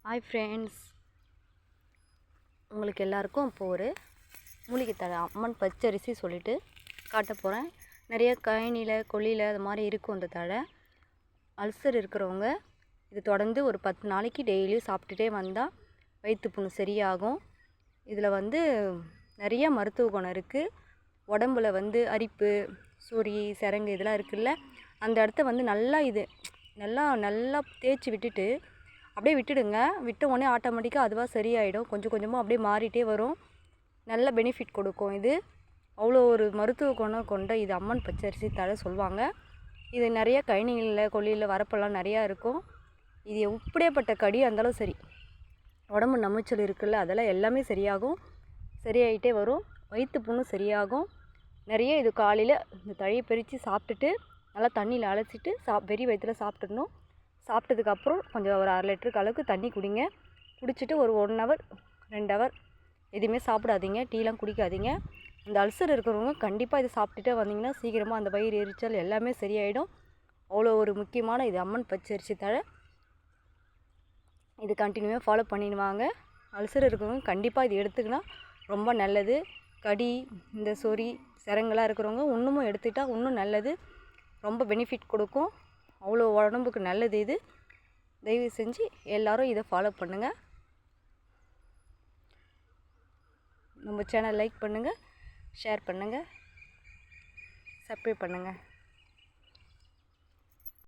Hi friends, உங்களுக்கு எல்லாருக்கும் இப்போ ஒரு மூலிகை தழை அம்மன் பச்சரிசி சொல்லிட்டு காட்ட போகிறேன். நிறைய கழனியில் கொல்லியில் அது மாதிரி இருக்கும். அந்த தழை அல்சர் இருக்கிறவங்க இது தொடர்ந்து ஒரு 10 நாளைக்கு டெய்லியும் சாப்பிட்டுட்டே வந்தால் வயிற்று புண்ணு சரியாகும். இதில் நிறைய மருத்துவ குணம் இருக்குது. உடம்புல அரிப்பு, சொறி, சிரங்கு இதெல்லாம் இருக்குல்ல, அந்த இடத்த நல்லா நல்லா தேய்ச்சி விட்டுட்டு அப்படியே விட்டுடுங்க. விட்ட உடனே ஆட்டோமேட்டிக்காக அதுவாக சரியாயிடும். கொஞ்சம் கொஞ்சமாக அப்படியே மாறிட்டே வரும். நல்ல பெனிஃபிட் கொடுக்கும். இது அவ்வளோ ஒரு மருத்துவ குணம் கொண்ட இது அம்மன் பச்சரிசி தழை சொல்லுவாங்க. இது நிறைய கழனிகளில் கொல்லியில் வரப்பெல்லாம் நிறையா இருக்கும். இது எப்படியாப்பட்ட கடியாக இருந்தாலும் சரி, உடம்பு நமைச்சல் இருக்குல்ல, அதெல்லாம் எல்லாமே சரியாகிட்டே வரும். வயிற்று புண்ணு சரியாகும். நிறைய இது காலையில் இந்த தழையை பிரித்து சாப்பிட்டுட்டு நல்லா தண்ணியில் அலசிட்டு வெறி வயிற்றில் சாப்பிட்டுடணும். சாப்பிட்டதுக்கப்புறம் கொஞ்சம் ஒரு 1/2 லிட்டருக்கு அளவுக்கு தண்ணி குடிங்க. குடிச்சிட்டு ஒரு 1 ஹவர் 2 ஹவர் எதுவுமே சாப்பிடாதீங்க, டீலாம் குடிக்காதீங்க. அந்த அல்சர் இருக்கிறவங்க கண்டிப்பாக இது சாப்பிட்டுட்டே வந்தீங்கன்னா சீக்கிரமாக அந்த வயிறு எரிச்சல் எல்லாமே சரியாயிடும். அவ்வளோ ஒரு முக்கியமான இது அம்மன் பச்சரிசி தழை. இது கண்டினியூவாக ஃபாலோ பண்ணிடுவாங்க. அல்சர் இருக்கிறவங்க கண்டிப்பாக இது எடுத்துக்கினா ரொம்ப நல்லது. கடி, இந்த சொறி, சிரங்கெல்லாம் இருக்கிறவங்க இன்னமும் எடுத்துக்கிட்டால் இன்னும் நல்லது. ரொம்ப பெனிஃபிட் கொடுக்கும். அவ்வளோ உடம்புக்கு நல்லது இது. தயவு செஞ்சு எல்லோரும் இதை ஃபாலோ பண்ணுங்கள். நம்ம சேனல் லைக் பண்ணுங்கள், ஷேர் பண்ணுங்கள், சப்ஸ்கிரைப் பண்ணுங்கள்.